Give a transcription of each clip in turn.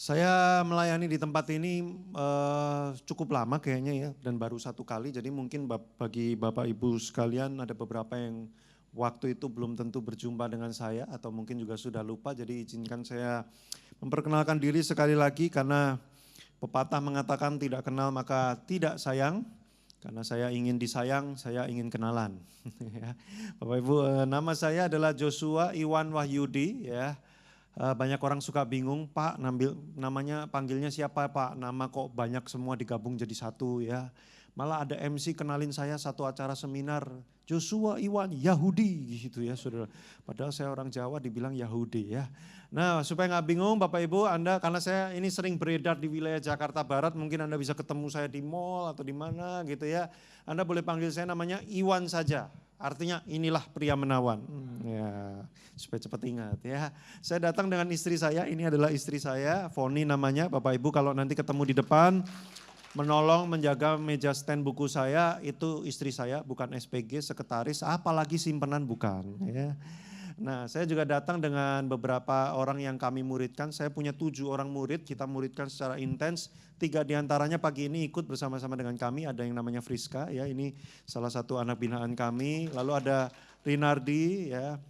Saya melayani di tempat ini cukup lama kayaknya ya, dan baru satu kali. Jadi mungkin bagi Bapak Ibu sekalian ada beberapa yang waktu itu belum tentu berjumpa dengan saya atau mungkin juga sudah lupa. Jadi izinkan saya memperkenalkan diri sekali lagi karena pepatah mengatakan tidak kenal maka tidak sayang. Karena saya ingin disayang, saya ingin kenalan. Bapak Ibu, nama saya adalah Joshua Iwan Wahyudi ya. Banyak orang suka bingung, Pak namanya panggilnya siapa Pak? Nama kok banyak semua digabung jadi satu ya. Malah ada MC kenalin saya satu acara seminar, Joshua Iwan Yahudi gitu ya saudara. Padahal saya orang Jawa dibilang Yahudi ya. Nah supaya nggak bingung Bapak Ibu Anda, karena saya ini sering beredar di wilayah Jakarta Barat, mungkin Anda bisa ketemu saya di mall atau di mana gitu ya. Anda boleh panggil saya namanya Iwan saja. Artinya inilah pria menawan, ya supaya cepat ingat ya. Saya datang dengan istri saya, ini adalah istri saya, Foni namanya. Bapak Ibu kalau nanti ketemu di depan, menolong menjaga meja stand buku saya, itu istri saya, bukan SPG, sekretaris, apalagi simpenan bukan. Ya. Nah saya juga datang dengan beberapa orang yang kami muridkan, saya punya 7 orang murid, kita muridkan secara intens. 3 diantaranya pagi ini ikut bersama-sama dengan kami, ada yang namanya Friska ya, ini salah satu anak binaan kami. Lalu ada Rinardi ya,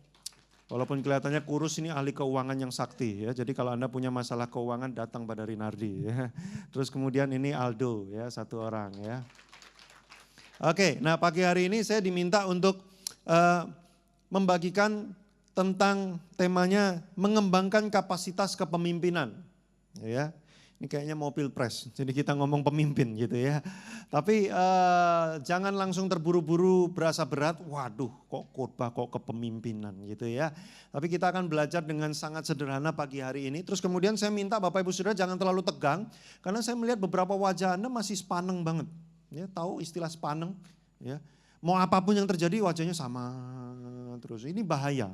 walaupun kelihatannya kurus, ini ahli keuangan yang sakti ya. Jadi kalau Anda punya masalah keuangan datang pada Rinardi ya. Terus kemudian ini Aldo ya, 1 orang ya. Oke, nah pagi hari ini saya diminta untuk membagikan tentang temanya mengembangkan kapasitas kepemimpinan ya. Ini kayaknya mau pilpres, jadi kita ngomong pemimpin gitu ya. Tapi jangan langsung terburu-buru berasa berat, waduh kok khotbah kok kepemimpinan gitu ya. Tapi kita akan belajar dengan sangat sederhana pagi hari ini. Terus kemudian saya minta Bapak Ibu Saudara jangan terlalu tegang, karena saya melihat beberapa wajah Anda masih sepaneng banget. Ya, tahu istilah sepaneng? Ya. Mau apapun yang terjadi wajahnya sama terus, ini bahaya.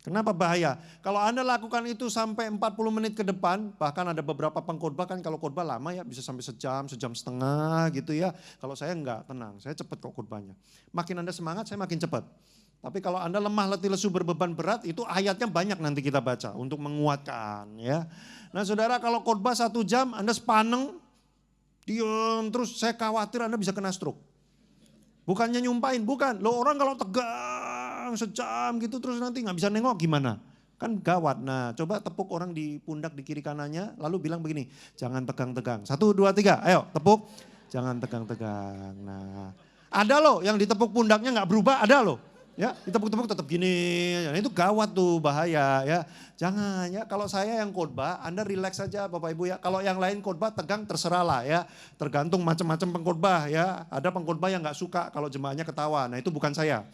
Kenapa bahaya? Kalau Anda lakukan itu sampai 40 menit ke depan, bahkan ada beberapa pengkhotbah kan kalau khotbah lama ya bisa sampai sejam setengah gitu ya. Kalau saya enggak, tenang, saya cepat kok khotbahnya. Makin Anda semangat, saya makin cepat. Tapi kalau Anda lemah, letih, lesu, berbeban berat, itu ayatnya banyak nanti kita baca untuk menguatkan ya. Nah saudara kalau khotbah 1 jam, Anda sepaneng, diam terus, saya khawatir Anda bisa kena stroke. Bukannya nyumpain, bukan. Loh orang kalau tegang sejam gitu terus nanti nggak bisa nengok gimana? Kan gawat. Nah coba tepuk orang di pundak di kiri kanannya lalu bilang begini, jangan tegang-tegang. 1, 2, 3, ayo tepuk. Jangan tegang-tegang. Nah ada loh yang ditepuk pundaknya nggak berubah, ada loh. Ya, ditepuk-tepuk tetap gini. Nah, itu gawat tuh, bahaya ya. Jangan ya, kalau saya yang khotbah, Anda relax saja Bapak Ibu ya. Kalau yang lain khotbah tegang terserah lah ya. Tergantung macam-macam pengkhotbah ya. Ada pengkhotbah yang nggak suka kalau jemaahnya ketawa. Nah, itu bukan saya.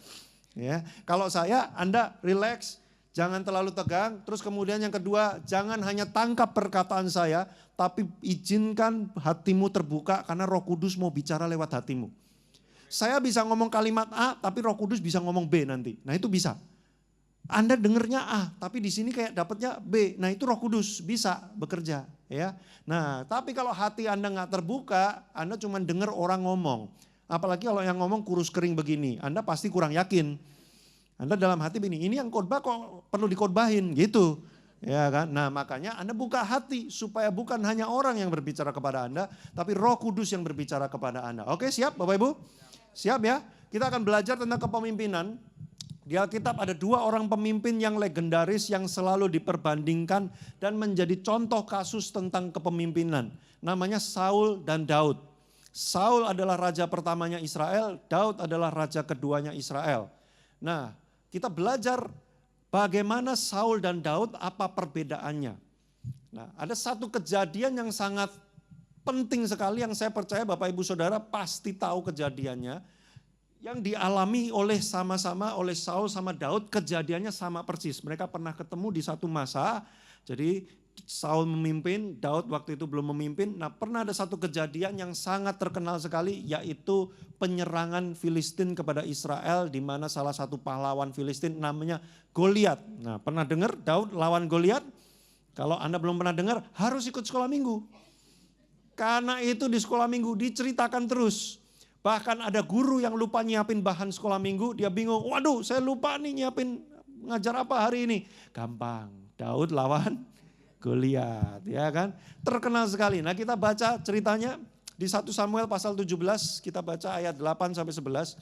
Ya, kalau saya Anda relax, jangan terlalu tegang. Terus kemudian yang kedua, jangan hanya tangkap perkataan saya, tapi izinkan hatimu terbuka karena Roh Kudus mau bicara lewat hatimu. Saya bisa ngomong kalimat A, tapi Roh Kudus bisa ngomong B nanti. Nah itu bisa. Anda dengernya A, tapi di sini kayak dapatnya B. Nah itu Roh Kudus bisa bekerja, ya. Nah tapi kalau hati Anda nggak terbuka, Anda cuma dengar orang ngomong. Apalagi kalau yang ngomong kurus kering begini, Anda pasti kurang yakin. Anda dalam hati begini, ini yang khotbah kok perlu dikhotbahin gitu. Ya kan? Nah makanya Anda buka hati supaya bukan hanya orang yang berbicara kepada Anda, tapi Roh Kudus yang berbicara kepada Anda. Oke, siap Bapak Ibu? Siap ya? Kita akan belajar tentang kepemimpinan. Di Alkitab ada 2 orang pemimpin yang legendaris yang selalu diperbandingkan dan menjadi contoh kasus tentang kepemimpinan. Namanya Saul dan Daud. Saul adalah raja pertamanya Israel, Daud adalah raja keduanya Israel. Nah, kita belajar bagaimana Saul dan Daud, apa perbedaannya. Nah, ada satu kejadian yang sangat penting sekali yang saya percaya Bapak Ibu Saudara pasti tahu kejadiannya. Yang dialami oleh sama-sama oleh Saul sama Daud, kejadiannya sama persis. Mereka pernah ketemu di satu masa, jadi Saul memimpin, Daud waktu itu belum memimpin. Nah pernah ada satu kejadian yang sangat terkenal sekali, yaitu penyerangan Filistin kepada Israel, di mana salah satu pahlawan Filistin namanya Goliat. Nah pernah dengar Daud lawan Goliat? Kalau Anda belum pernah dengar, harus ikut sekolah minggu. Karena itu di sekolah minggu diceritakan terus. Bahkan ada guru yang lupa nyiapin bahan sekolah minggu, dia bingung, waduh saya lupa nih nyiapin ngajar apa hari ini. Gampang, Daud lawan Goliat, ya kan? Terkenal sekali. Nah, kita baca ceritanya di 1 Samuel pasal 17, kita baca ayat 8 sampai 11.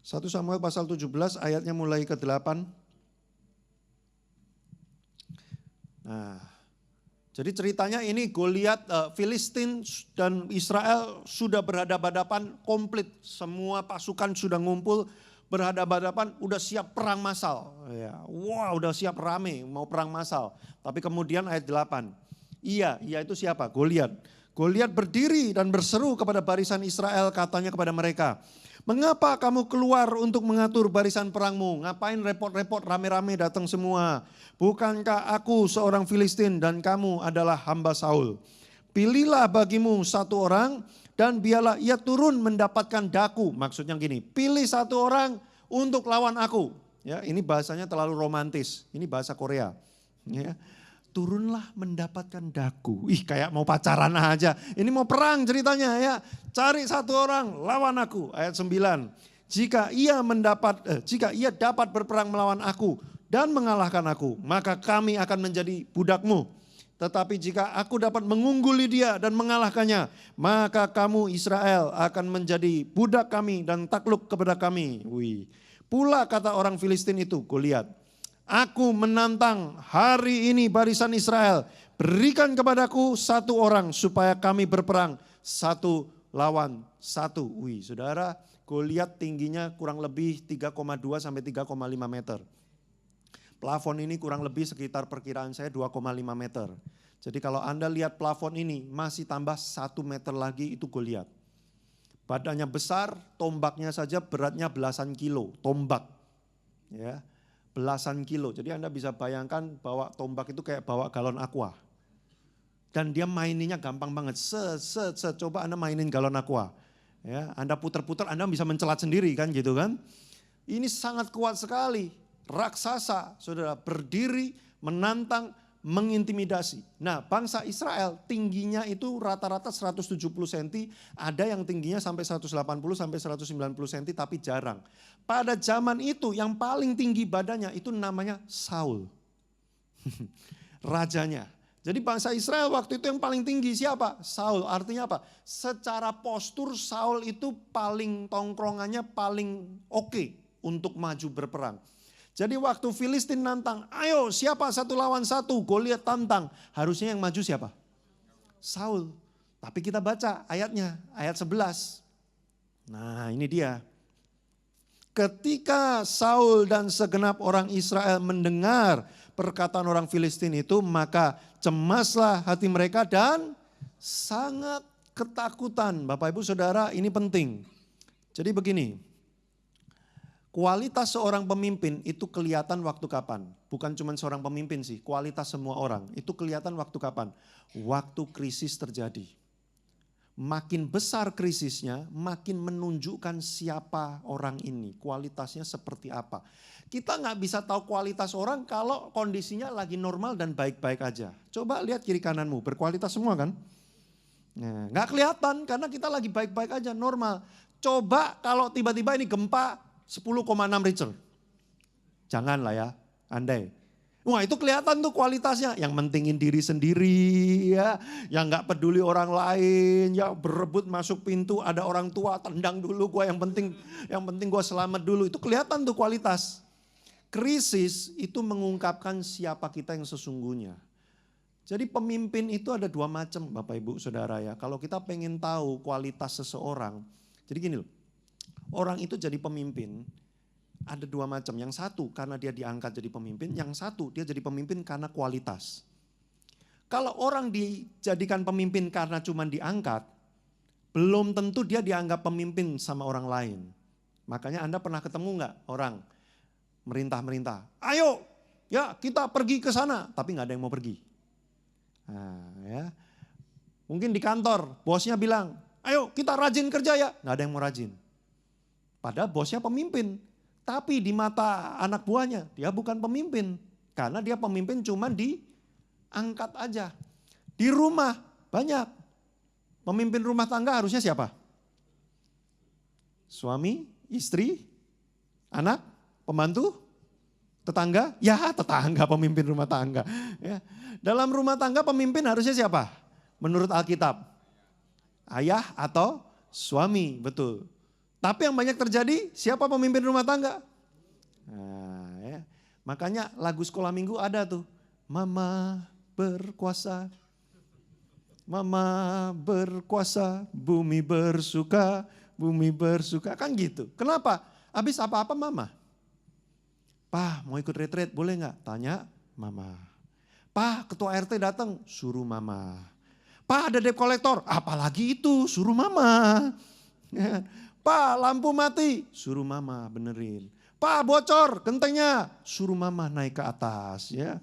1 Samuel pasal 17 ayatnya mulai ke 8. Nah, jadi ceritanya ini Goliat, Filistin dan Israel sudah berhadapan-hadapan komplit. Semua pasukan sudah ngumpul berhadapan-hadapan, udah siap perang massal. Ya, wah, udah siap rame mau perang massal. Tapi kemudian ayat 8. Ia itu siapa? Goliat. Goliat berdiri dan berseru kepada barisan Israel, katanya kepada mereka, "Mengapa kamu keluar untuk mengatur barisan perangmu? Ngapain repot-repot rame-rame datang semua? Bukankah aku seorang Filistin dan kamu adalah hamba Saul? Pilihlah bagimu satu orang dan biarlah ia turun mendapatkan daku." Maksudnya gini, pilih satu orang untuk lawan aku. Ya, ini bahasanya terlalu romantis. Ini bahasa Korea. Ya. Turunlah mendapatkan daku. Ih, kayak mau pacaran aja. Ini mau perang ceritanya ya. Cari satu orang lawan aku. Ayat 9. Jika ia dapat berperang melawan aku dan mengalahkan aku, maka kami akan menjadi budakmu. Tetapi jika aku dapat mengungguli dia dan mengalahkannya, maka kamu Israel akan menjadi budak kami dan takluk kepada kami. Wih. Pula kata orang Filistin itu, Goliat, "Aku menantang hari ini barisan Israel, berikan kepadaku satu orang supaya kami berperang satu lawan satu." Wih, saudara, Goliat tingginya kurang lebih 3,2 sampai 3,5 meter. Plafon ini kurang lebih sekitar perkiraan saya 2,5 meter. Jadi kalau Anda lihat plafon ini masih tambah 1 meter lagi itu Goliat. Badannya besar, tombaknya saja beratnya belasan kilo, tombak. Ya. Belasan kilo. Jadi Anda bisa bayangkan bawa tombak itu kayak bawa galon aqua. Dan dia maininnya gampang banget. Coba Anda mainin galon aqua. Ya, Anda puter-puter, Anda bisa mencelat sendiri kan gitu kan. Ini sangat kuat sekali. Raksasa, saudara, berdiri, menantang, mengintimidasi. Nah, bangsa Israel tingginya itu rata-rata 170 cm, ada yang tingginya sampai 180 sampai 190 cm tapi jarang. Pada zaman itu yang paling tinggi badannya itu namanya Saul. Rajanya. Jadi bangsa Israel waktu itu yang paling tinggi siapa? Saul. Artinya apa? Secara postur Saul itu paling tongkrongannya paling oke untuk maju berperang. Jadi waktu Filistin nantang, ayo siapa satu lawan satu, Goliat tantang. Harusnya yang maju siapa? Saul. Tapi kita baca ayatnya, ayat 11. Nah ini dia. Ketika Saul dan segenap orang Israel mendengar perkataan orang Filistin itu, maka cemaslah hati mereka dan sangat ketakutan. Bapak Ibu Saudara, ini penting. Jadi begini, kualitas seorang pemimpin itu kelihatan waktu kapan? Bukan cuma seorang pemimpin sih, kualitas semua orang. Itu kelihatan waktu kapan? Waktu krisis terjadi. Makin besar krisisnya, makin menunjukkan siapa orang ini, kualitasnya seperti apa. Kita nggak bisa tahu kualitas orang kalau kondisinya lagi normal dan baik-baik aja. Coba lihat kiri kananmu, berkualitas semua kan? Nah, nggak kelihatan karena kita lagi baik-baik aja, normal. Coba kalau tiba-tiba ini gempa 10,6 Richter. Janganlah ya, andai. Wah itu kelihatan tuh kualitasnya, yang mentingin diri sendiri ya, yang gak peduli orang lain, ya berebut masuk pintu, ada orang tua tendang dulu gue, yang penting gue selamat dulu, itu kelihatan tuh kualitas. Krisis itu mengungkapkan siapa kita yang sesungguhnya. Jadi pemimpin itu ada dua macam Bapak Ibu Saudara ya, kalau kita pengen tahu kualitas seseorang, jadi gini loh, orang itu jadi pemimpin, ada dua macam. Yang satu karena dia diangkat jadi pemimpin, yang satu dia jadi pemimpin karena kualitas. Kalau orang dijadikan pemimpin karena cuma diangkat, belum tentu dia dianggap pemimpin sama orang lain. Makanya Anda pernah ketemu nggak orang merintah-merintah, ayo ya kita pergi ke sana, tapi nggak ada yang mau pergi. Nah, ya. Mungkin di kantor bosnya bilang, ayo kita rajin kerja ya, nggak ada yang mau rajin. Padahal bosnya pemimpin. Tapi di mata anak buahnya dia bukan pemimpin. Karena dia pemimpin cuma diangkat aja. Di rumah banyak. Pemimpin rumah tangga harusnya siapa? Suami, istri, anak, Pembantu? Tetangga? Ya tetangga, pemimpin rumah tangga. Ya. Dalam rumah tangga pemimpin harusnya siapa? Menurut Alkitab. Ayah atau suami, betul. Tapi yang banyak terjadi, siapa pemimpin rumah tangga? Nah, ya. Makanya lagu sekolah minggu ada tuh. Mama berkuasa. Mama berkuasa, bumi bersuka, bumi bersuka. Kan gitu. Kenapa? Habis apa-apa mama. Pak mau ikut retreat boleh nggak? Tanya mama. Pak ketua RT datang, suruh mama. Pak ada debt collector, apalagi itu suruh mama. Pak lampu mati, suruh mama benerin. Pak bocor gentengnya, suruh mama naik ke atas ya.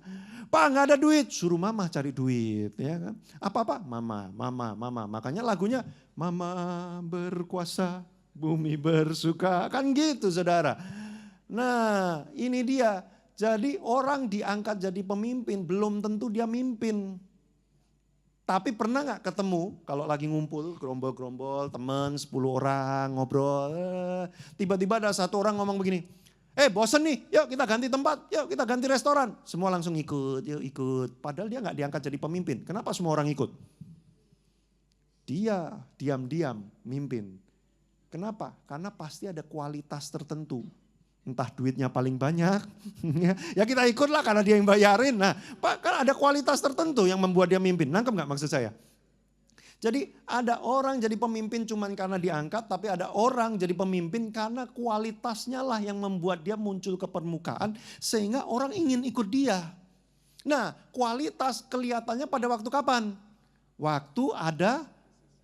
Pak nggak ada duit, suruh mama cari duit ya kan. Apa-apa mama, mama, mama. Makanya lagunya mama berkuasa, bumi bersuka. Kan gitu saudara. Nah ini dia. Jadi orang diangkat jadi pemimpin belum tentu dia mimpin. Tapi pernah gak ketemu kalau lagi ngumpul gerombol-gerombol teman 10 orang ngobrol. Tiba-tiba ada satu orang ngomong begini. Bosen nih yuk kita ganti tempat, yuk kita ganti restoran. Semua langsung ikut, yuk ikut. Padahal dia gak diangkat jadi pemimpin. Kenapa semua orang ikut? Dia diam-diam mimpin. Kenapa? Karena pasti ada kualitas tertentu. Entah duitnya paling banyak, ya kita ikutlah karena dia yang bayarin. Nah, Pak kan ada kualitas tertentu yang membuat dia mimpin. Nangkep gak maksud saya? Jadi ada orang jadi pemimpin cuman karena diangkat, tapi ada orang jadi pemimpin karena kualitasnya lah yang membuat dia muncul ke permukaan sehingga orang ingin ikut dia. Nah, kualitas kelihatannya pada waktu kapan? Waktu ada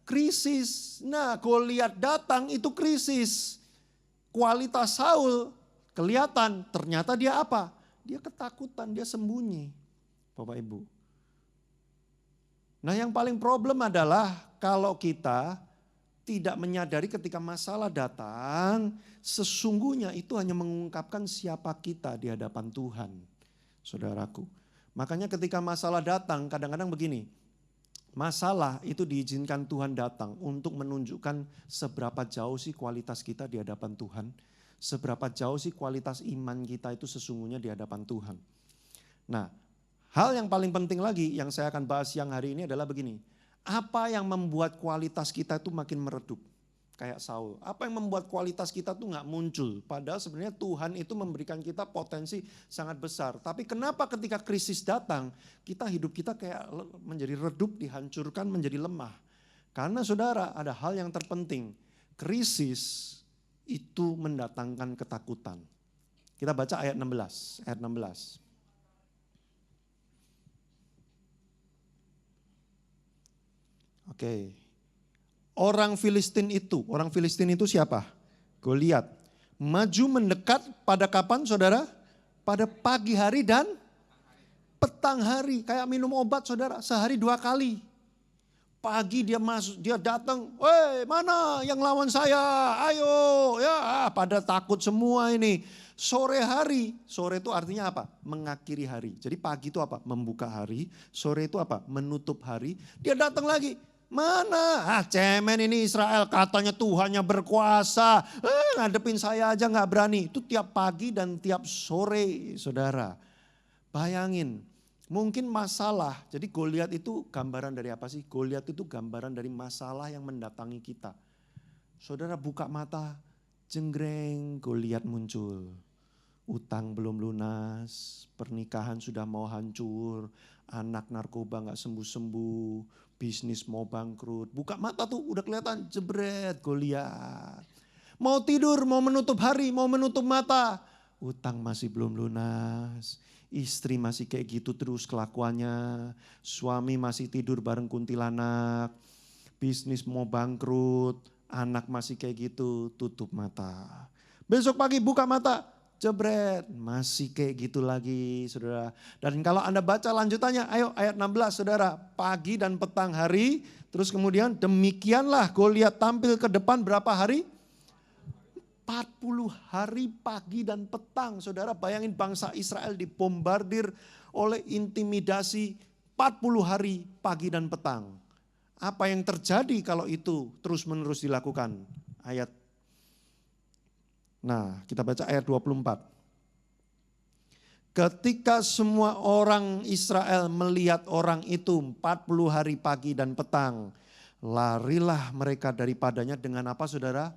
krisis. Nah, Goliat datang itu krisis. Kualitas Saul kelihatan, ternyata dia apa? Dia ketakutan, dia sembunyi. Bapak Ibu. Nah yang paling problem adalah kalau kita tidak menyadari ketika masalah datang, sesungguhnya itu hanya mengungkapkan siapa kita di hadapan Tuhan. Saudaraku. Makanya ketika masalah datang, kadang-kadang begini. Masalah itu diizinkan Tuhan datang untuk menunjukkan seberapa jauh sih kualitas kita di hadapan Tuhan. Seberapa jauh sih kualitas iman kita itu sesungguhnya di hadapan Tuhan. Nah, hal yang paling penting lagi yang saya akan bahas siang hari ini adalah begini. Apa yang membuat kualitas kita itu makin meredup? Kayak Saul. Apa yang membuat kualitas kita tuh gak muncul? Padahal sebenarnya Tuhan itu memberikan kita potensi sangat besar. Tapi kenapa ketika krisis datang, hidup kita kayak menjadi redup, dihancurkan, menjadi lemah. Karena saudara ada hal yang terpenting. Krisis itu mendatangkan ketakutan. Kita baca ayat 16. Ayat 16. Oke. Orang Filistin itu siapa? Goliat. Maju mendekat pada kapan saudara? Pada pagi hari dan petang hari. Kayak minum obat saudara, sehari 2 kali. Pagi dia masuk, dia datang, "Woi, mana yang lawan saya? Ayo." Ya, pada takut semua ini. Sore hari, sore itu artinya apa? Mengakhiri hari. Jadi pagi itu apa? Membuka hari. Sore itu apa? Menutup hari. Dia datang lagi. Mana? Cemen ini Israel, katanya Tuhannya berkuasa. Ngadepin saya aja gak berani. Itu tiap pagi dan tiap sore saudara. Bayangin, mungkin masalah. Jadi Goliat itu gambaran dari apa sih? Goliat itu gambaran dari masalah yang mendatangi kita. Saudara buka mata, jenggreng Goliat muncul. Utang belum lunas, pernikahan sudah mau hancur, anak narkoba gak sembuh-sembuh, bisnis mau bangkrut. Buka mata tuh udah kelihatan jebret Goliat. Mau tidur, mau menutup hari, mau menutup mata. Utang masih belum lunas, istri masih kayak gitu terus kelakuannya. Suami masih tidur bareng kuntilanak, bisnis mau bangkrut, anak masih kayak gitu, tutup mata. Besok pagi buka mata, jebret, masih kayak gitu lagi saudara. Dan kalau Anda baca lanjutannya, ayo ayat 16 saudara. Pagi dan petang hari, terus kemudian demikianlah Goliat tampil ke depan berapa hari? 40 hari pagi dan petang. Saudara bayangin bangsa Israel dibombardir oleh intimidasi 40 hari pagi dan petang. Apa yang terjadi kalau itu terus menerus dilakukan? Nah kita baca ayat 24. Ketika semua orang Israel melihat orang itu 40 hari pagi dan petang, larilah mereka daripadanya dengan apa saudara?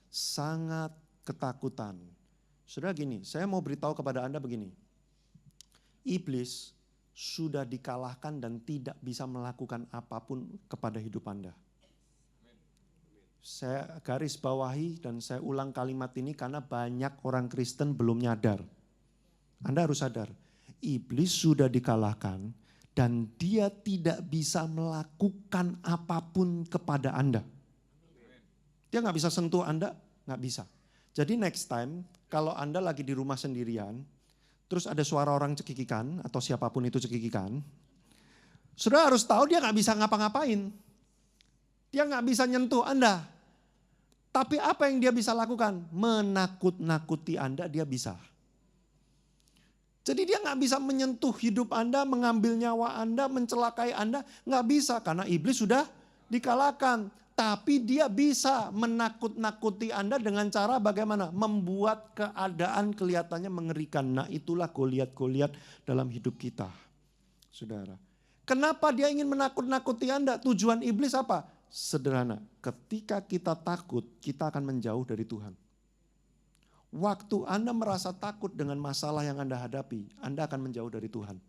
Sangat ketakutan. Saudara gini, saya mau beritahu kepada Anda begini. Iblis sudah dikalahkan dan tidak bisa melakukan apapun kepada hidup Anda. Saya garis bawahi dan saya ulang kalimat ini karena banyak orang Kristen belum nyadar. Anda harus sadar, iblis sudah dikalahkan dan dia tidak bisa melakukan apapun kepada Anda. Dia nggak bisa sentuh Anda, nggak bisa. Jadi next time kalau Anda lagi di rumah sendirian, terus ada suara orang cekikikan atau siapapun itu cekikikan, saudara harus tahu dia nggak bisa ngapa-ngapain. Dia nggak bisa nyentuh Anda. Tapi apa yang dia bisa lakukan? Menakut-nakuti Anda dia bisa. Jadi dia nggak bisa menyentuh hidup Anda, mengambil nyawa Anda, mencelakai Anda. Nggak bisa karena iblis sudah dikalahkan. Tapi dia bisa menakut-nakuti Anda dengan cara bagaimana? Membuat keadaan kelihatannya mengerikan. Nah itulah Goliat-Goliat dalam hidup kita. Saudara. Kenapa dia ingin menakut-nakuti Anda? Tujuan iblis apa? Sederhana. Ketika kita takut, kita akan menjauh dari Tuhan. Waktu Anda merasa takut dengan masalah yang Anda hadapi, Anda akan menjauh dari Tuhan.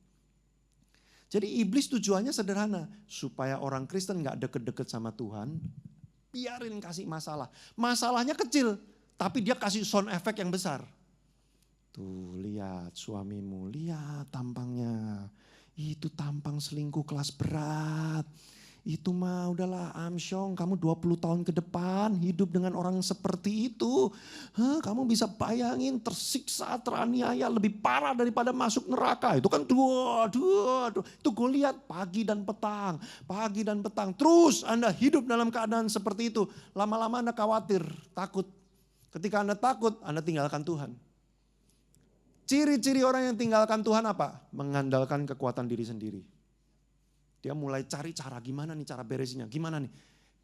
Jadi iblis tujuannya sederhana, supaya orang Kristen gak deket-deket sama Tuhan, biarin kasih masalah. Masalahnya kecil, tapi dia kasih sound effect yang besar. Tuh lihat suamimu, lihat tampangnya. Itu tampang selingkuh kelas berat. Itu mah udahlah Amsyong, kamu 20 tahun ke depan hidup dengan orang seperti itu. Kamu bisa bayangin tersiksa, teraniaya lebih parah daripada masuk neraka. Itu kan itu Goliat pagi dan petang. Pagi dan petang. Terus Anda hidup dalam keadaan seperti itu. Lama-lama Anda khawatir, takut. Ketika Anda takut, Anda tinggalkan Tuhan. Ciri-ciri orang yang tinggalkan Tuhan apa? Mengandalkan kekuatan diri sendiri. Dia mulai cari cara, gimana nih cara beresinnya, gimana nih.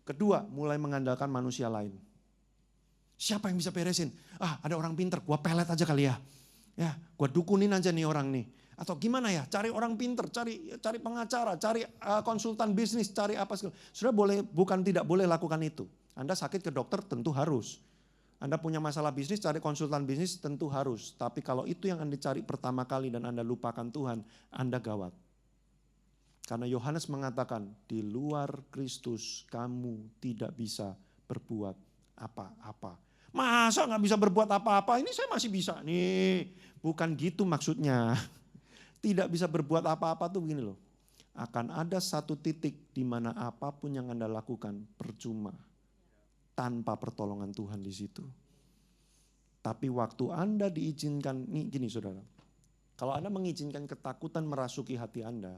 Kedua, mulai mengandalkan manusia lain. Siapa yang bisa beresin? Ada orang pinter, gua pelet aja kali ya. Ya, gua dukunin aja nih orang nih. Atau gimana ya, cari orang pinter, cari pengacara, cari konsultan bisnis, cari apa segala. Sudah boleh, bukan tidak boleh lakukan itu. Anda sakit ke dokter tentu harus. Anda punya masalah bisnis, cari konsultan bisnis tentu harus. Tapi kalau itu yang Anda cari pertama kali dan Anda lupakan Tuhan, Anda gawat. Karena Yohanes mengatakan, di luar Kristus kamu tidak bisa berbuat apa-apa. Masa gak bisa berbuat apa-apa? Ini saya masih bisa nih. Bukan gitu maksudnya. Tidak bisa berbuat apa-apa tuh begini loh. Akan ada satu titik di mana apapun yang Anda lakukan percuma. Tanpa pertolongan Tuhan di situ. Tapi waktu Anda diizinkan, nih gini saudara. Kalau Anda mengizinkan ketakutan merasuki hati Anda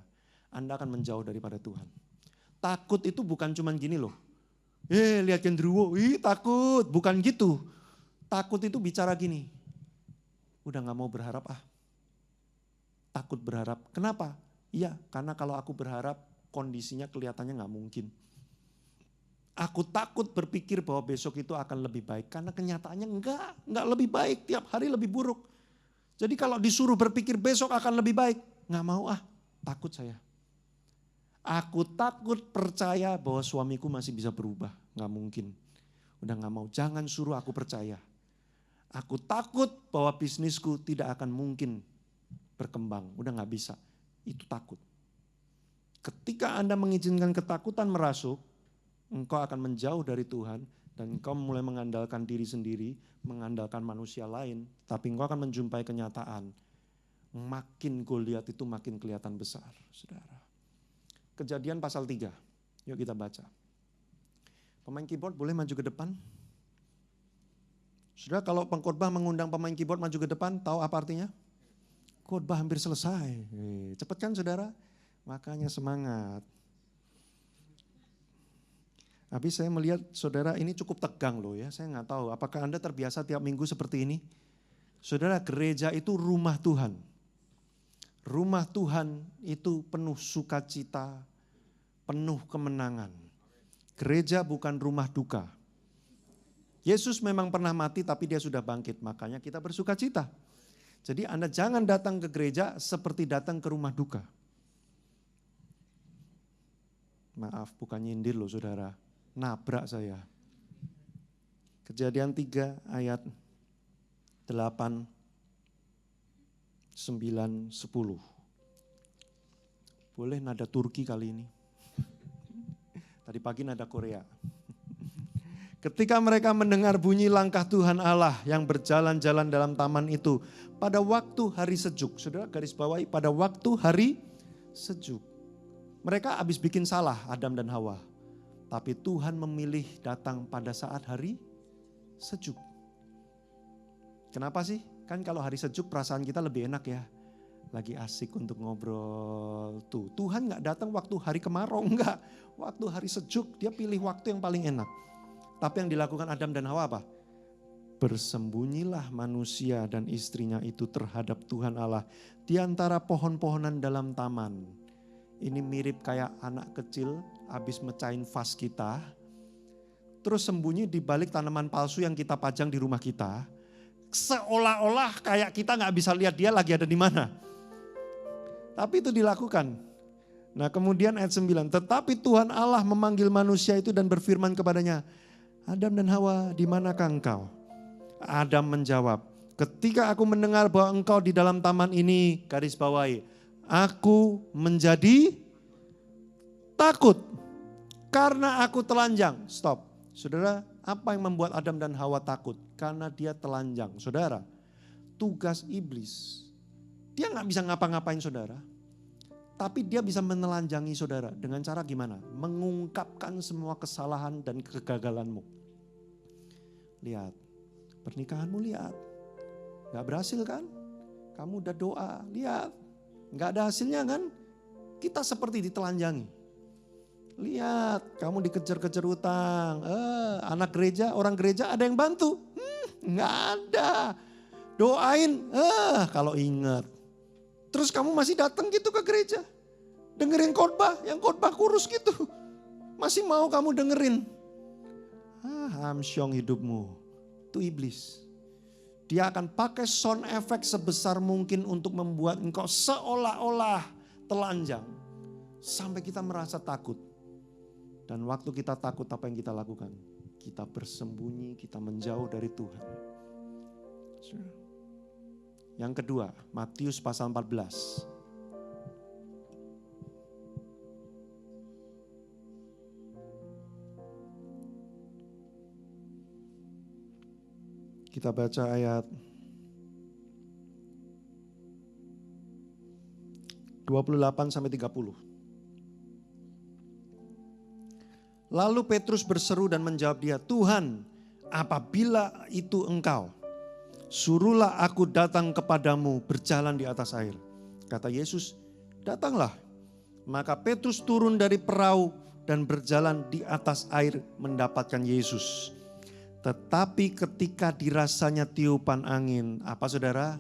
akan menjauh daripada Tuhan. Takut itu bukan cuman gini loh. Lihat Gendruwo, takut. Bukan gitu. Takut itu bicara gini. Udah gak mau berharap Takut berharap. Kenapa? Iya, karena kalau aku berharap kondisinya kelihatannya gak mungkin. Aku takut berpikir bahwa besok itu akan lebih baik. Karena kenyataannya enggak lebih baik. Tiap hari lebih buruk. Jadi kalau disuruh berpikir besok akan lebih baik. Gak mau takut saya. Aku takut percaya bahwa suamiku masih bisa berubah. Gak mungkin. Udah gak mau, jangan suruh aku percaya. Aku takut bahwa bisnisku tidak akan mungkin berkembang. Udah gak bisa, itu takut. Ketika Anda mengizinkan ketakutan merasuk, engkau akan menjauh dari Tuhan. Dan engkau mulai mengandalkan diri sendiri, mengandalkan manusia lain. Tapi engkau akan menjumpai kenyataan. Makin Goliat itu makin kelihatan besar, saudara. Kejadian pasal 3. Yuk kita baca. Pemain keyboard boleh maju ke depan? Sudah kalau pengkhotbah mengundang pemain keyboard maju ke depan, tahu apa artinya? Khotbah hampir selesai. Cepat kan saudara? Makanya semangat. Habis saya melihat saudara ini cukup tegang loh ya. Saya nggak tahu apakah Anda terbiasa tiap minggu seperti ini? Saudara, gereja itu rumah Tuhan. Rumah Tuhan itu penuh sukacita, penuh kemenangan. Gereja bukan rumah duka. Yesus memang pernah mati tapi dia sudah bangkit, makanya kita bersukacita. Jadi Anda jangan datang ke gereja seperti datang ke rumah duka. Maaf, bukan nyindir loh saudara, nabrak saya. Kejadian 3 ayat 8, 9, 10. Boleh nada Turki kali ini. Tadi pagi nada Korea. Ketika mereka mendengar bunyi langkah Tuhan Allah yang berjalan-jalan dalam taman itu pada waktu hari sejuk. Saudara garis bawahi, pada waktu hari sejuk. Mereka habis bikin salah Adam dan Hawa. Tapi Tuhan memilih datang pada saat hari sejuk. Kenapa sih? Kan kalau hari sejuk perasaan kita lebih enak ya. Lagi asik untuk ngobrol. Tuhan gak datang waktu hari kemarau, enggak. Waktu hari sejuk dia pilih waktu yang paling enak. Tapi yang dilakukan Adam dan Hawa apa? Bersembunyilah manusia dan istrinya itu terhadap Tuhan Allah di antara pohon-pohonan dalam taman. Ini mirip kayak anak kecil habis mecahin vas kita. Terus sembunyi di balik tanaman palsu yang kita pajang di rumah kita. Seolah-olah kayak kita gak bisa lihat dia lagi ada di mana. Tapi itu dilakukan. Nah kemudian ayat 9. Tetapi Tuhan Allah memanggil manusia itu dan berfirman kepadanya. Adam dan Hawa, di manakah engkau? Adam menjawab, ketika aku mendengar bahwa engkau di dalam taman ini, garis bawahi, aku menjadi takut karena aku telanjang. Stop. Saudara, apa yang membuat Adam dan Hawa takut? Karena dia telanjang. Saudara, tugas iblis, dia gak bisa ngapa-ngapain saudara. Tapi dia bisa menelanjangi saudara dengan cara gimana? Mengungkapkan semua kesalahan dan kegagalanmu. Lihat, pernikahanmu lihat. Gak berhasil kan? Kamu udah doa, lihat. Gak ada hasilnya kan? Kita seperti ditelanjangi. Lihat, kamu dikejar-kejar utang. Anak gereja, orang gereja ada yang bantu? Gak ada. Doain, kalau ingat. Terus kamu masih datang gitu ke gereja. Dengerin khotbah, yang khotbah kurus gitu. Masih mau kamu dengerin. Hamsyong hidupmu. Itu iblis. Dia akan pakai sound effect sebesar mungkin untuk membuat engkau seolah-olah telanjang. Sampai kita merasa takut. Dan waktu kita takut apa yang kita lakukan? Kita bersembunyi, kita menjauh dari Tuhan. Yang kedua, Matius pasal 14. Kita baca ayat 28 sampai 30. Lalu Petrus berseru dan menjawab dia, Tuhan, apabila itu engkau, suruhlah aku datang kepadamu berjalan di atas air. Kata Yesus, datanglah. Maka Petrus turun dari perahu dan berjalan di atas air mendapatkan Yesus. Tetapi ketika dirasanya tiupan angin, apa saudara?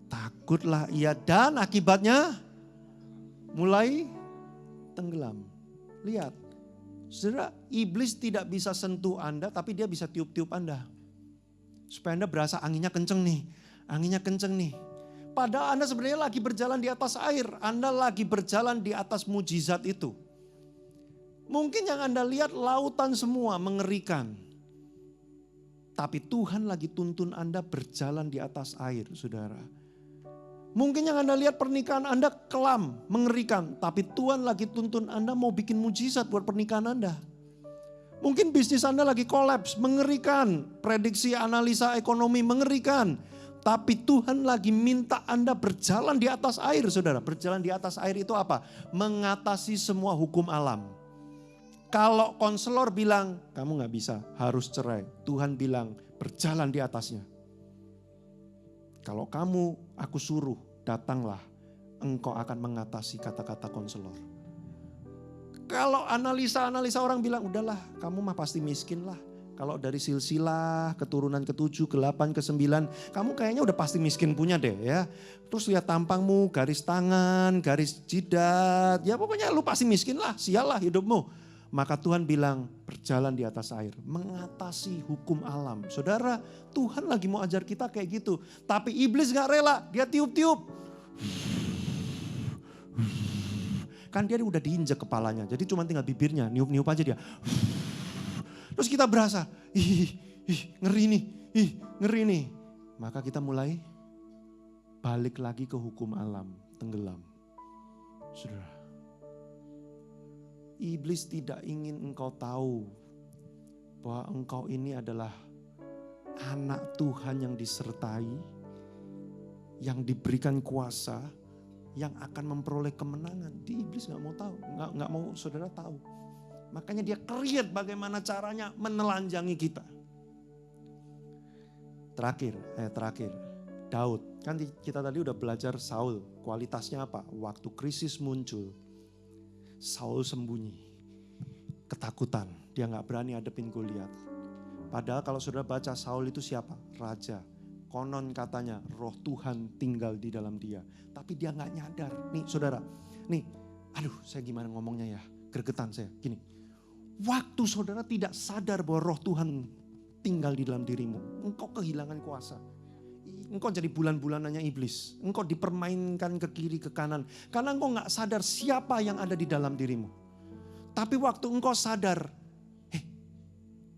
Takutlah ia dan akibatnya mulai tenggelam. Lihat, saudara, iblis tidak bisa sentuh Anda tapi dia bisa tiup-tiup Anda. Supaya Anda berasa anginnya kenceng nih. Padahal Anda sebenarnya lagi berjalan di atas air. Anda lagi berjalan di atas mujizat itu. Mungkin yang Anda lihat lautan semua mengerikan. Tapi Tuhan lagi tuntun Anda berjalan di atas air, saudara. Mungkin yang Anda lihat pernikahan Anda kelam, mengerikan. Tapi Tuhan lagi tuntun Anda mau bikin mujizat buat pernikahan Anda. Mungkin bisnis Anda lagi kolaps, mengerikan. Prediksi analisa ekonomi mengerikan. Tapi Tuhan lagi minta Anda berjalan di atas air, saudara. Berjalan di atas air itu apa? Mengatasi semua hukum alam. Kalau konselor bilang, kamu gak bisa, harus cerai. Tuhan bilang, berjalan di atasnya. Kalau kamu, aku suruh, datanglah. Engkau akan mengatasi kata-kata konselor. Kalau analisa-analisa orang bilang, udahlah kamu mah pasti miskin lah. Kalau dari silsilah, keturunan ke-7, ke-8, ke-9, kamu kayaknya udah pasti miskin punya deh ya. Terus lihat tampangmu, garis tangan, garis jidat, ya pokoknya lu pasti miskin lah, sial lah hidupmu. Maka Tuhan bilang berjalan di atas air. Mengatasi hukum alam. Saudara, Tuhan lagi mau ajar kita kayak gitu. Tapi iblis gak rela, dia tiup-tiup. Kan dia udah diinjek kepalanya, jadi cuma tinggal bibirnya, niup-niup aja dia. Terus kita berasa, ngeri nih. Maka kita mulai balik lagi ke hukum alam, tenggelam. Saudara, iblis tidak ingin engkau tahu bahwa engkau ini adalah anak Tuhan yang disertai, yang diberikan kuasa, yang akan memperoleh kemenangan. Iblis gak mau tahu, gak mau saudara tahu. Makanya dia create bagaimana caranya menelanjangi kita. Terakhir, Daud. Kan kita tadi udah belajar Saul, kualitasnya apa? Waktu krisis muncul, Saul sembunyi, ketakutan, dia gak berani hadapin Goliat. Padahal kalau saudara baca Saul itu siapa? Raja. Konon katanya roh Tuhan tinggal di dalam dia. Tapi dia gak nyadar. Nih saudara, saya gimana ngomongnya ya, gregetan saya. Gini, waktu saudara tidak sadar bahwa roh Tuhan tinggal di dalam dirimu, engkau kehilangan kuasa. Engkau jadi bulan-bulanannya iblis. Engkau dipermainkan ke kiri ke kanan. Karena engkau gak sadar siapa yang ada di dalam dirimu. Tapi waktu engkau sadar,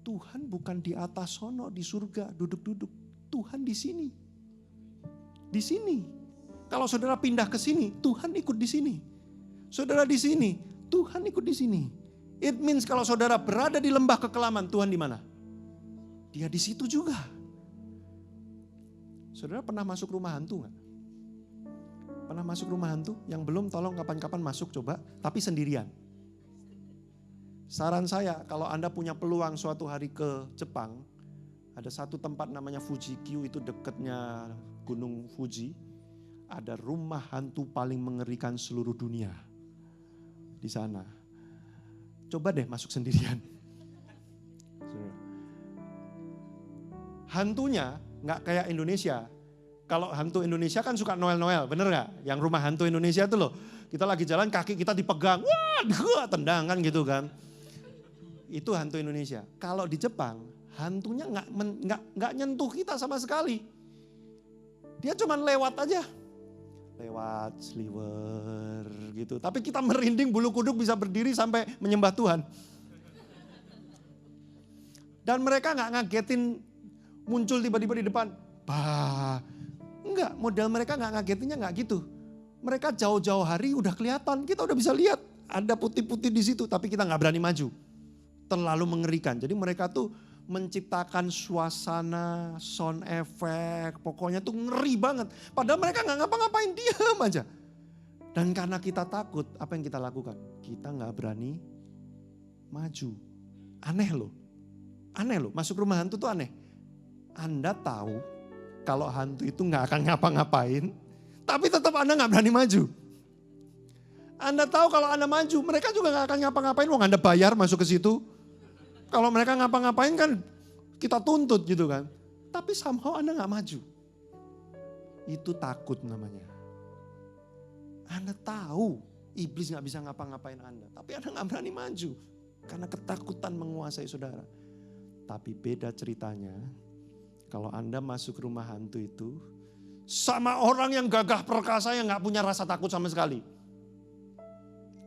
Tuhan bukan di atas sono, di surga, duduk-duduk. Tuhan di sini. Di sini. Kalau saudara pindah ke sini, Tuhan ikut di sini. Saudara di sini, Tuhan ikut di sini. It means kalau saudara berada di lembah kekelaman, Tuhan di mana? Dia di situ juga. Saudara pernah masuk rumah hantu gak? Pernah masuk rumah hantu? Yang belum tolong kapan-kapan masuk coba, tapi sendirian. Saran saya kalau Anda punya peluang suatu hari ke Jepang, ada satu tempat namanya Fuji-Q, itu dekatnya Gunung Fuji. Ada rumah hantu paling mengerikan seluruh dunia di sana. Coba deh masuk sendirian. Hantunya nggak kayak Indonesia. Kalau hantu Indonesia kan suka Noel-Noel, bener nggak? Yang rumah hantu Indonesia itu loh, kita lagi jalan kaki kita dipegang, wah tendang kan gitu kan. Itu hantu Indonesia. Kalau di Jepang, hantunya nggak nyentuh kita sama sekali. Dia cuma lewat aja. Lewat sliwer gitu. Tapi kita merinding, bulu kuduk bisa berdiri sampai menyembah Tuhan. Dan mereka nggak ngagetin muncul tiba-tiba di depan. Bah, enggak, model mereka nggak ngagetinnya nggak gitu. Mereka jauh-jauh hari udah kelihatan, kita udah bisa lihat. Ada putih-putih di situ, tapi kita nggak berani maju. Terlalu mengerikan. Jadi mereka tuh menciptakan suasana, sound effect, pokoknya tuh ngeri banget. Padahal mereka nggak ngapa-ngapain, diam aja. Dan karena kita takut, apa yang kita lakukan? Kita nggak berani maju. Aneh loh, masuk rumah hantu tuh aneh. Anda tahu kalau hantu itu nggak akan ngapa-ngapain, tapi tetap Anda nggak berani maju. Anda tahu kalau Anda maju, mereka juga nggak akan ngapa-ngapain. Wong Anda bayar masuk ke situ. Kalau mereka ngapa-ngapain kan kita tuntut gitu kan. Tapi somehow Anda gak maju. Itu takut namanya. Anda tahu iblis gak bisa ngapa-ngapain Anda. Tapi Anda gak berani maju. Karena ketakutan menguasai saudara. Tapi beda ceritanya. Kalau Anda masuk rumah hantu itu. Sama orang yang gagah perkasa yang gak punya rasa takut sama sekali.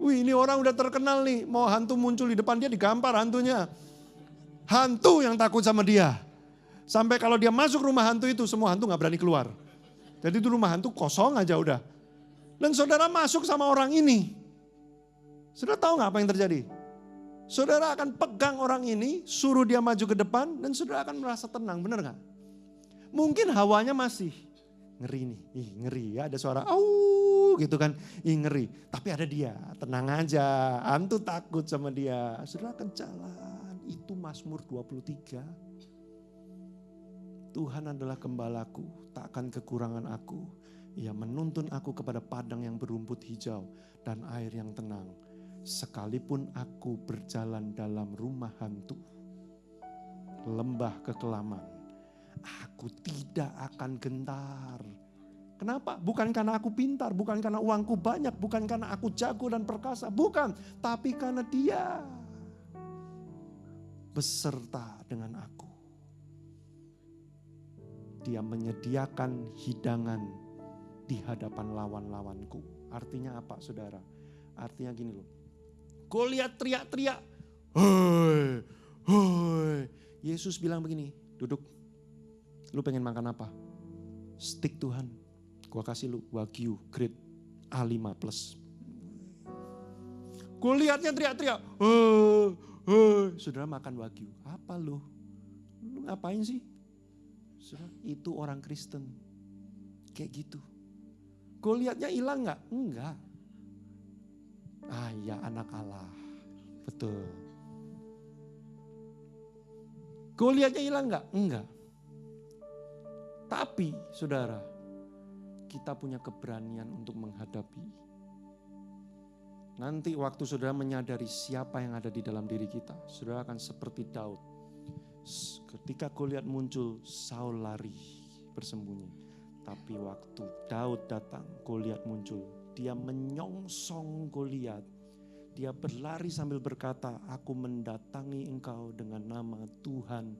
Wih, ini orang udah terkenal nih. Mau hantu muncul di depan dia digampar hantunya. Hantu yang takut sama dia. Sampai kalau dia masuk rumah hantu itu, semua hantu gak berani keluar. Jadi itu rumah hantu kosong aja udah. Dan saudara masuk sama orang ini. Saudara tahu gak apa yang terjadi? Saudara akan pegang orang ini, suruh dia maju ke depan, dan saudara akan merasa tenang, benar gak? Mungkin hawanya masih ngeri nih, ngeri ya, ada suara au gitu kan, ngeri. Tapi ada dia, tenang aja, hantu takut sama dia. Saudara akan jalan. Itu Mazmur 23. Tuhan adalah gembalaku, tak akan kekurangan aku. Ia menuntun aku kepada padang yang berumput hijau dan air yang tenang. Sekalipun aku berjalan dalam rumah hantu, lembah kekelaman, aku tidak akan gentar. Kenapa? Bukan karena aku pintar, bukan karena uangku banyak, bukan karena aku jago dan perkasa, bukan. Tapi karena Dia. beserta dengan aku. Dia menyediakan hidangan di hadapan lawan-lawanku. Artinya apa saudara? Artinya gini loh. Goliat teriak-teriak. Hoi, hoi. Yesus bilang begini, duduk. Lu pengen makan apa? Steak Tuhan. Gua kasih lu Wagyu grade A5 plus. Goliatnya teriak-teriak. Saudara makan Wagyu. Apa lu? Lu ngapain sih? Saudara, itu orang Kristen. Kayak gitu. Goliatnya hilang gak? Enggak. Ah ya, anak Allah. Betul. Goliatnya hilang gak? Enggak. Tapi saudara, kita punya keberanian untuk menghadapi. Nanti waktu saudara menyadari siapa yang ada di dalam diri kita, saudara akan seperti Daud. Ketika Goliat muncul, Saul lari bersembunyi. Tapi waktu Daud datang, Goliat muncul. Dia menyongsong Goliat. Dia berlari sambil berkata, aku mendatangi engkau dengan nama Tuhan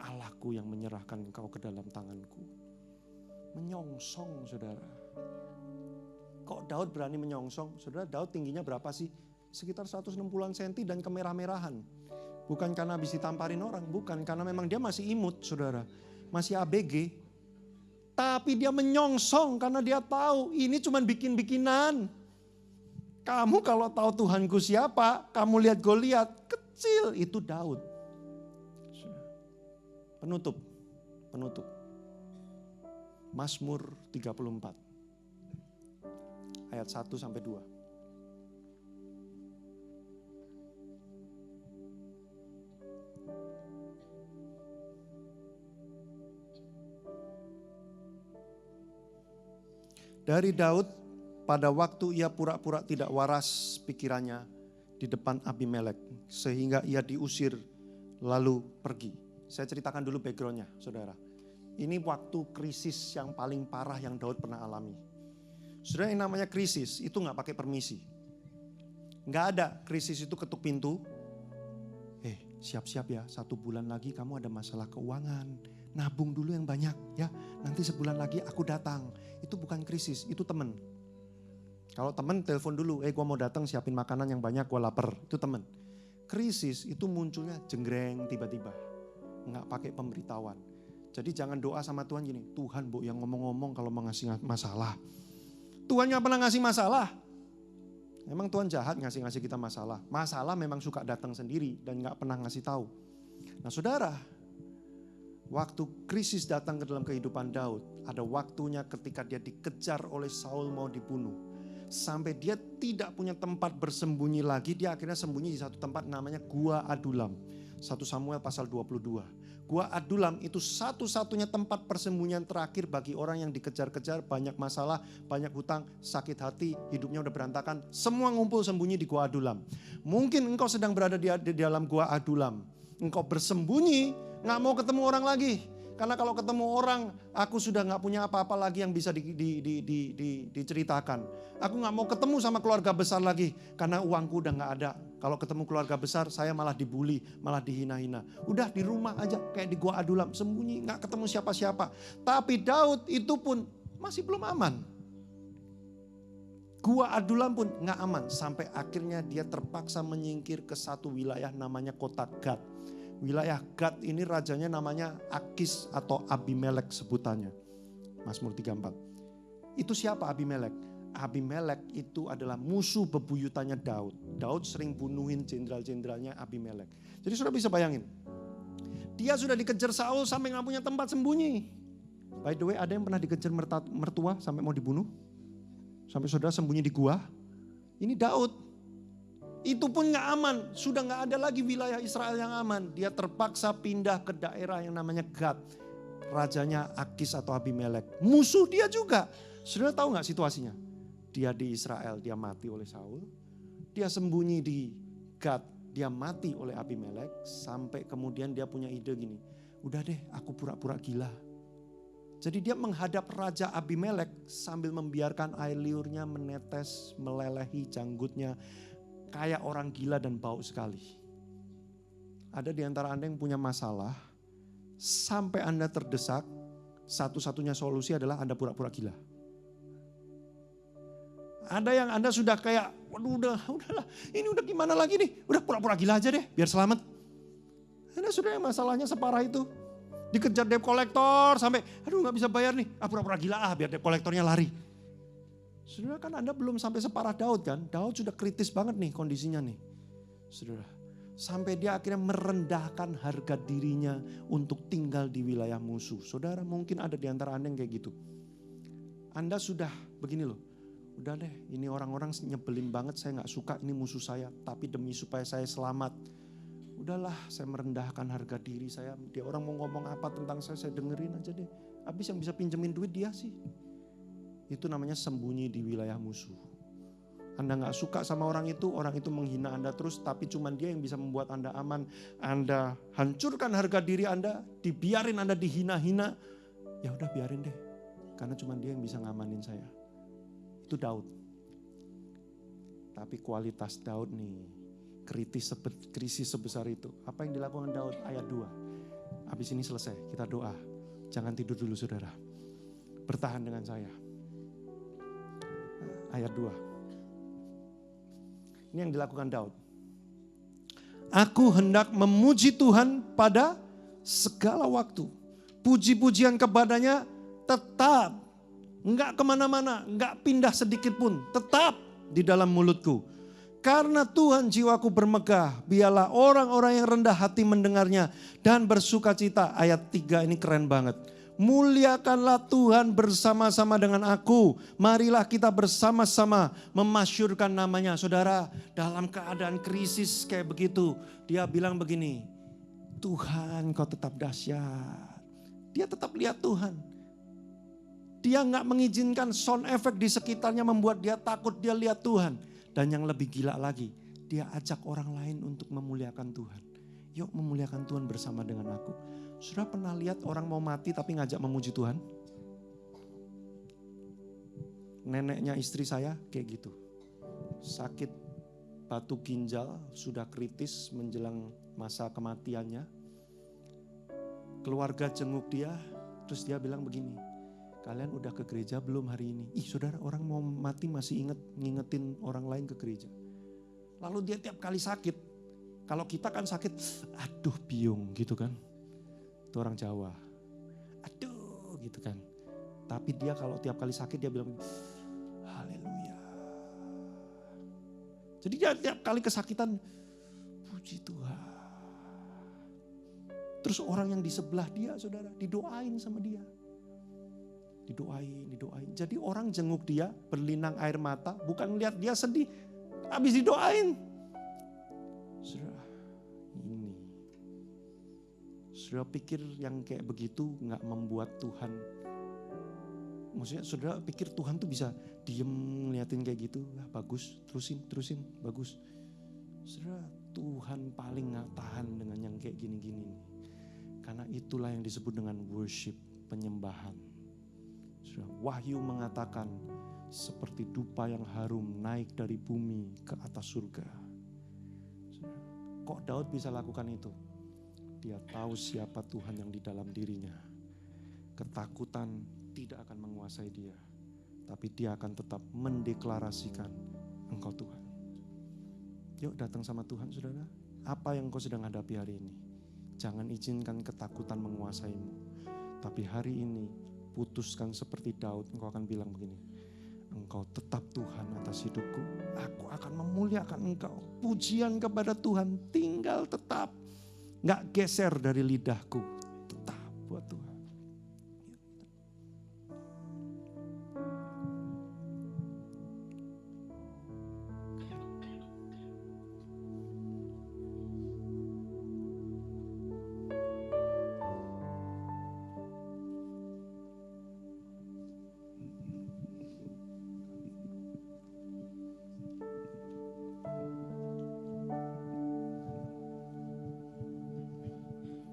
Allahku yang menyerahkan engkau ke dalam tanganku. Menyongsong saudara. Kok Daud berani menyongsong? Saudara, Daud tingginya berapa sih? Sekitar 160 cm dan kemerah-merahan. Bukan karena habis ditamparin orang, bukan. Karena memang dia masih imut saudara. Masih ABG. Tapi dia menyongsong karena dia tahu ini cuma bikin-bikinan. Kamu kalau tahu Tuhanku siapa, kamu lihat Goliat kecil, itu Daud. Penutup. Mazmur 34. Ayat 1 sampai 2. Dari Daud, pada waktu ia pura-pura tidak waras pikirannya di depan Abimelek, sehingga ia diusir lalu pergi. Saya ceritakan dulu backgroundnya saudara. Ini waktu krisis yang paling parah yang Daud pernah alami. Saudara, yang namanya krisis itu gak pakai permisi. Gak ada krisis itu ketuk pintu. Siap-siap ya, 1 bulan lagi kamu ada masalah keuangan. Nabung dulu yang banyak ya, nanti sebulan lagi aku datang. Itu bukan krisis, itu temen. Kalau temen telepon dulu, gua mau datang siapin makanan yang banyak, gua lapar. Itu temen. Krisis itu munculnya jenggreng tiba-tiba. Nggak pakai pemberitahuan. Jadi jangan doa sama Tuhan gini, Tuhan bu yang ngomong-ngomong kalau mau ngasih masalah. Tuhan nggak pernah ngasih masalah. Emang Tuhan jahat ngasih kita masalah. Masalah memang suka datang sendiri dan nggak pernah ngasih tahu. Nah saudara, waktu krisis datang ke dalam kehidupan Daud, ada waktunya ketika dia dikejar oleh Saul mau dibunuh. Sampai dia tidak punya tempat bersembunyi lagi, dia akhirnya sembunyi di satu tempat namanya Gua Adulam. 1 Samuel pasal 22. Gua Adulam itu satu-satunya tempat persembunyian terakhir bagi orang yang dikejar-kejar, banyak masalah, banyak hutang, sakit hati, hidupnya udah berantakan. Semua ngumpul sembunyi di Gua Adulam. Mungkin engkau sedang berada di dalam Gua Adulam. Engkau bersembunyi, gak mau ketemu orang lagi. Karena kalau ketemu orang, aku sudah gak punya apa-apa lagi yang bisa diceritakan. Aku gak mau ketemu sama keluarga besar lagi, karena uangku udah gak ada. Kalau ketemu keluarga besar, saya malah dibully, malah dihina-hina. Udah di rumah aja, kayak di Gua Adulam, sembunyi, gak ketemu siapa-siapa. Tapi Daud itu pun masih belum aman. Gua Adulam pun gak aman, sampai akhirnya dia terpaksa menyingkir ke satu wilayah namanya kota Gad. Wilayah Gad ini rajanya namanya Akis atau Abimelek sebutannya. Mazmur 34. Itu siapa Abimelek? Abimelek itu adalah musuh bebuyutannya Daud. Daud sering bunuhin jenderal-jenderalnya Abimelek. Jadi sudah bisa bayangin. Dia sudah dikejar Saul sampai gak punya tempat sembunyi. By the way, ada yang pernah dikejar mertua sampai mau dibunuh? Sampai saudara sembunyi di gua? Ini Daud. Itu pun gak aman, sudah gak ada lagi wilayah Israel yang aman. Dia terpaksa pindah ke daerah yang namanya Gad. Rajanya Akis atau Abimelek. Musuh dia juga. Saudara tahu gak situasinya? Dia di Israel, dia mati oleh Saul. Dia sembunyi di Gad, dia mati oleh Abimelek. Sampai kemudian dia punya ide gini, udah deh aku pura-pura gila. Jadi dia menghadap Raja Abimelek sambil membiarkan air liurnya menetes, melelehi janggutnya. Kayak orang gila dan bau sekali. Ada di antara Anda yang punya masalah, sampai Anda terdesak, satu-satunya solusi adalah Anda pura-pura gila. Ada yang Anda sudah kayak, waduh udahlah, ini udah gimana lagi nih, udah pura-pura gila aja deh, biar selamat. Anda sudah masalahnya separah itu. Dikejar debt collector sampai, aduh gak bisa bayar nih, pura-pura gila biar debt collectornya lari. Saudara kan Anda belum sampai separah Daud kan, Daud sudah kritis banget nih kondisinya nih. Saudara, sampai dia akhirnya merendahkan harga dirinya untuk tinggal di wilayah musuh. Saudara mungkin ada di antara Anda yang kayak gitu. Anda sudah begini loh, udah deh ini orang-orang nyebelin banget, saya gak suka, ini musuh saya. Tapi demi supaya saya selamat, udahlah saya merendahkan harga diri saya. Dia orang mau ngomong apa tentang saya dengerin aja deh. Habis yang bisa pinjemin duit dia sih. Itu namanya sembunyi di wilayah musuh. Anda gak suka sama orang itu menghina Anda terus, tapi cuma dia yang bisa membuat Anda aman. Anda hancurkan harga diri Anda, dibiarin Anda dihina-hina. Ya udah biarin deh, karena cuma dia yang bisa ngamanin saya. Itu Daud. Tapi kualitas Daud nih, krisis sebesar itu. Apa yang dilakukan Daud? Ayat 2. Habis ini selesai, kita doa. Jangan tidur dulu saudara. Bertahan dengan saya. Ayat 2. Ini yang dilakukan Daud. Aku hendak memuji Tuhan pada segala waktu. Puji-pujian kepadanya tetap. Enggak kemana-mana, enggak pindah sedikit pun. Tetap di dalam mulutku. Karena Tuhan jiwaku bermegah. Biarlah orang-orang yang rendah hati mendengarnya dan bersuka cita. Ayat 3 ini keren banget. Muliakanlah Tuhan bersama-sama dengan aku. Marilah kita bersama-sama memasyurkan namanya. Saudara, dalam keadaan krisis kayak begitu, dia bilang begini, Tuhan kau tetap dahsyat. Dia tetap lihat Tuhan. Dia gak mengizinkan sound effect di sekitarnya membuat dia takut, dia lihat Tuhan. Dan yang lebih gila lagi, dia ajak orang lain untuk memuliakan Tuhan. Yuk memuliakan Tuhan bersama dengan aku. Sudah pernah lihat orang mau mati tapi ngajak memuji Tuhan? Neneknya istri saya kayak gitu. Sakit batu ginjal, sudah kritis menjelang masa kematiannya. Keluarga jenguk dia, terus dia bilang begini, kalian udah ke gereja belum hari ini? Ih saudara, orang mau mati masih ngingetin orang lain ke gereja. Lalu dia tiap kali sakit, kalau kita kan sakit, aduh biung gitu kan. Itu orang Jawa. Aduh gitu kan. Tapi dia kalau tiap kali sakit dia bilang, haleluya. Jadi dia tiap kali kesakitan, puji Tuhan. Terus orang yang di sebelah dia saudara, didoain sama dia. Didoain. Jadi orang jenguk dia, berlinang air mata, bukan lihat dia sedih, habis didoain. Saudara, ini. Saudara pikir yang kayak begitu gak membuat Tuhan, maksudnya saudara pikir Tuhan tuh bisa diem ngeliatin kayak gitu, bagus, terusin, bagus. Saudara, Tuhan paling gak tahan dengan yang kayak gini-gini nih. Karena itulah yang disebut dengan worship, penyembahan. Saudara, Wahyu mengatakan seperti dupa yang harum naik dari bumi ke atas surga. Saudara, kok Daud bisa lakukan itu? Dia tahu siapa Tuhan yang di dalam dirinya. Ketakutan tidak akan menguasai dia. Tapi dia akan tetap mendeklarasikan engkau Tuhan. Yuk datang sama Tuhan saudara. Apa yang kau sedang hadapi hari ini? Jangan izinkan ketakutan menguasaimu. Tapi hari ini putuskan seperti Daud. Engkau akan bilang begini. Engkau tetap Tuhan atas hidupku. Aku akan memuliakan engkau. Pujian kepada Tuhan tinggal tetap. Gak geser dari lidahku. Tetap buat Tuhan.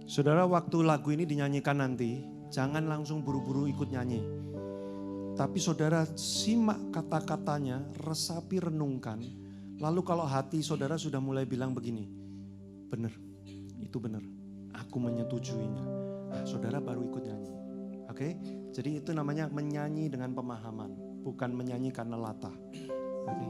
Saudara, waktu lagu ini dinyanyikan nanti, jangan langsung buru-buru ikut nyanyi. Tapi saudara simak kata-katanya, resapi, renungkan. Lalu kalau hati saudara sudah mulai bilang begini, benar, itu benar, aku menyetujuinya. Nah, saudara baru ikut nyanyi. Oke? Jadi itu namanya menyanyi dengan pemahaman, bukan menyanyi karena latah. Oke?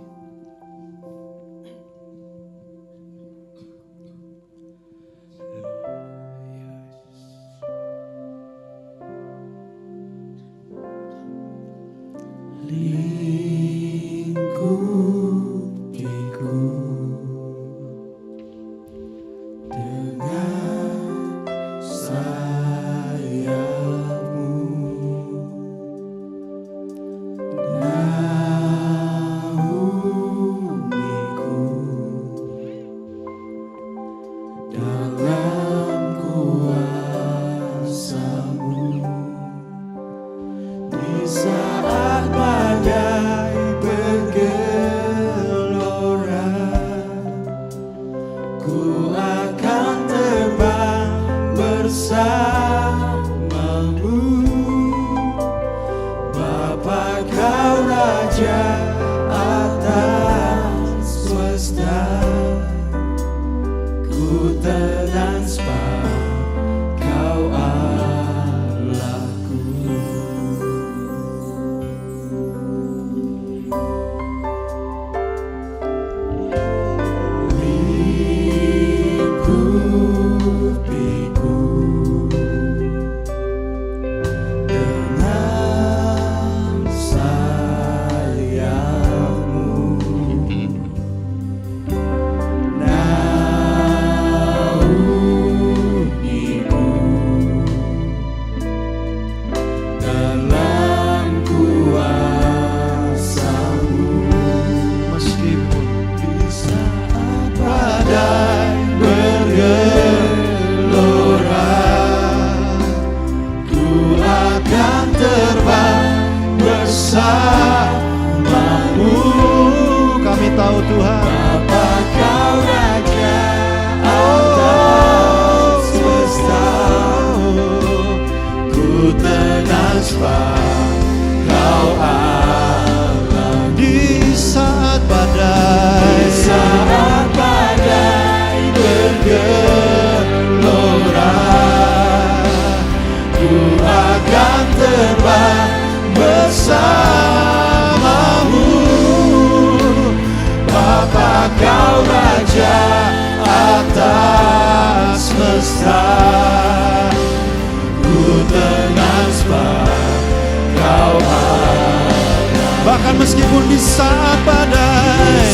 Bahkan meskipun di saat badai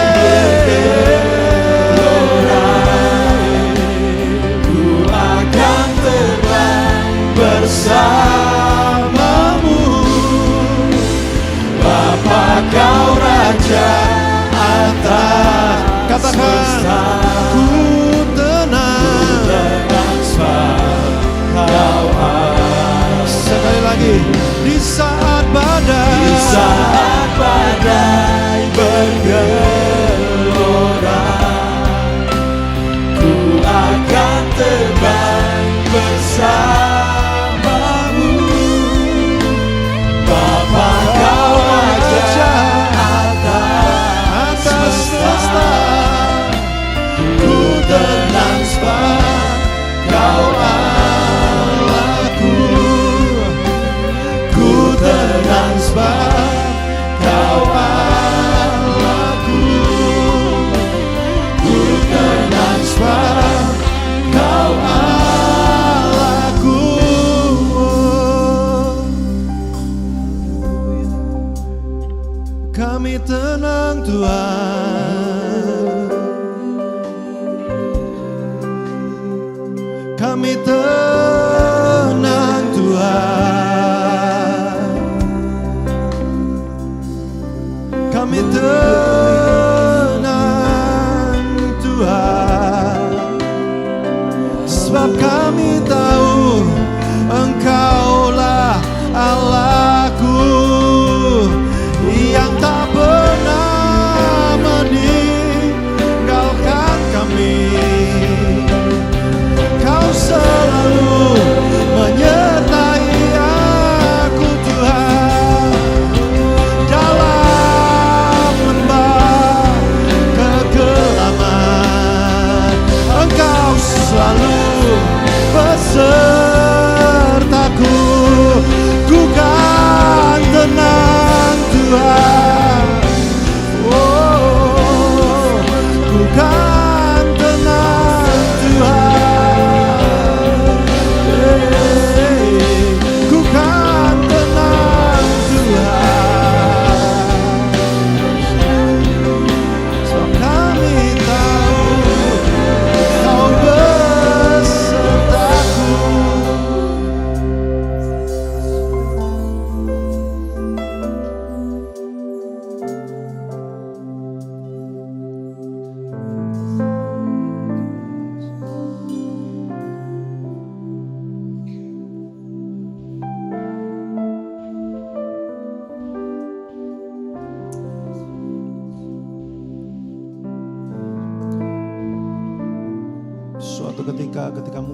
bergelora, ku akan terbang bersamamu. Bapa kau Raja atas, katakan ku tenang sebab kau ada. Sekali lagi, di saat badai bergelora, ku akan terbang bersamamu. Bapa kau Raja atas semesta, ku tenang sebab kau Allahku. Ku tenang sebab kau Allahku. Ku tenang sebab kau Allahku. Kami tenang Tuhan, kami tenang Tuhan, kami tenang Tuhan, sebab kami tahu Engkaulah Allahku yang tak pernah meninggalkan kami. Kau selalu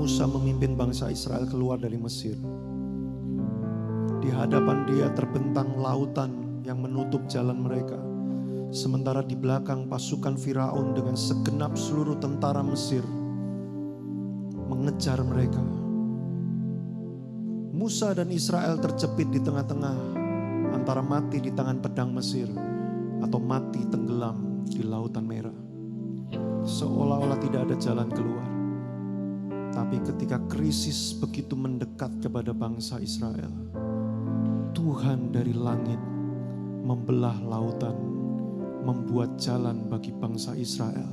Musa memimpin bangsa Israel keluar dari Mesir. Di hadapan dia terbentang lautan yang menutup jalan mereka. Sementara di belakang pasukan Firaun dengan segenap seluruh tentara Mesir mengejar mereka. Musa dan Israel terjepit di tengah-tengah antara mati di tangan pedang Mesir atau mati tenggelam di Lautan Merah. Seolah-olah tidak ada jalan keluar. Tapi ketika krisis begitu mendekat kepada bangsa Israel, Tuhan dari langit membelah lautan, membuat jalan bagi bangsa Israel.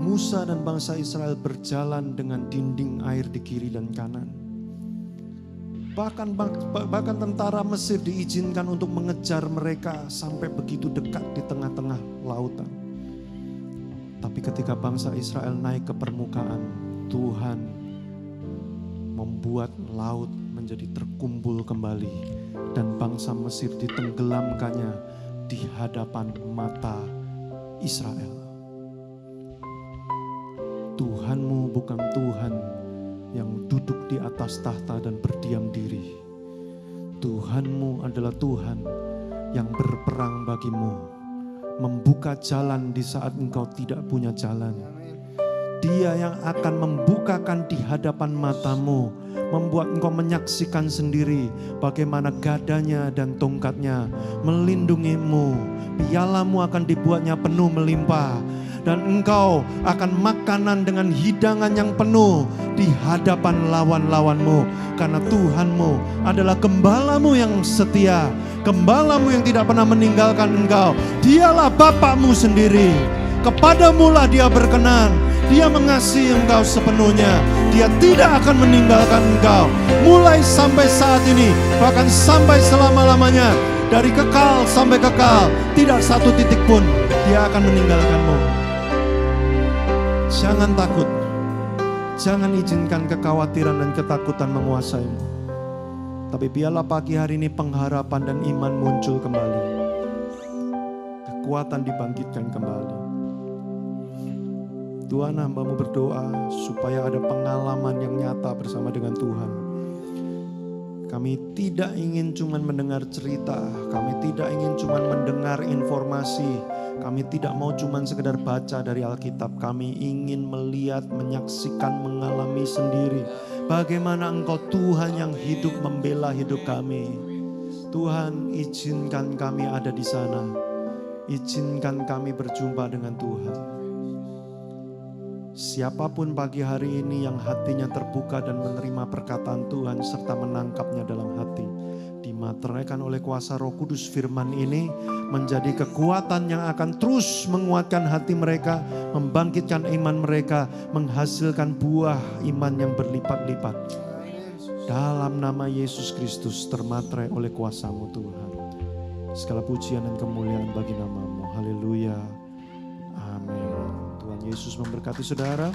Musa dan bangsa Israel berjalan dengan dinding air di kiri dan kanan. Bahkan tentara Mesir diizinkan untuk mengejar mereka sampai begitu dekat di tengah-tengah lautan. Tapi ketika bangsa Israel naik ke permukaan, Tuhan membuat laut menjadi terkumpul kembali dan bangsa Mesir ditenggelamkannya di hadapan mata Israel. Tuhanmu bukan Tuhan yang duduk di atas tahta dan berdiam diri. Tuhanmu adalah Tuhan yang berperang bagimu, membuka jalan di saat engkau tidak punya jalan. Dia yang akan membukakan di hadapan matamu, membuat engkau menyaksikan sendiri bagaimana gadanya dan tongkatnya melindungimu. Pialamu akan dibuatnya penuh melimpah. Dan engkau akan makanan dengan hidangan yang penuh di hadapan lawan-lawanmu. Karena Tuhanmu adalah gembalamu yang setia, gembalamu yang tidak pernah meninggalkan engkau. Dialah Bapamu sendiri. Kepadamulah Dia berkenan. Dia mengasihi engkau sepenuhnya. Dia tidak akan meninggalkan engkau. Mulai sampai saat ini, bahkan sampai selama-lamanya. Dari kekal sampai kekal, tidak satu titik pun Dia akan meninggalkanmu. Jangan takut, jangan izinkan kekhawatiran dan ketakutan menguasaimu. Tapi biarlah pagi hari ini pengharapan dan iman muncul kembali. Kekuatan dibangkitkan kembali. Tuhan, hamba-Mu berdoa supaya ada pengalaman yang nyata bersama dengan Tuhan. Kami tidak ingin cuma mendengar cerita, kami tidak ingin cuma mendengar informasi, kami tidak mau cuma sekedar baca dari Alkitab. Kami ingin melihat, menyaksikan, mengalami sendiri bagaimana Engkau Tuhan yang hidup membela hidup kami. Tuhan, izinkan kami ada di sana. Izinkan kami berjumpa dengan Tuhan. Siapapun pagi hari ini yang hatinya terbuka dan menerima perkataan Tuhan serta menangkapnya dalam hati, dimateraikan oleh kuasa Roh Kudus, firman ini menjadi kekuatan yang akan terus menguatkan hati mereka, membangkitkan iman mereka, menghasilkan buah iman yang berlipat-lipat. Dalam nama Yesus Kristus, termaterai oleh kuasa-Mu Tuhan. Segala pujian dan kemuliaan bagi nama-Mu. Haleluya. Amin. Tuhan Yesus memberkati saudara.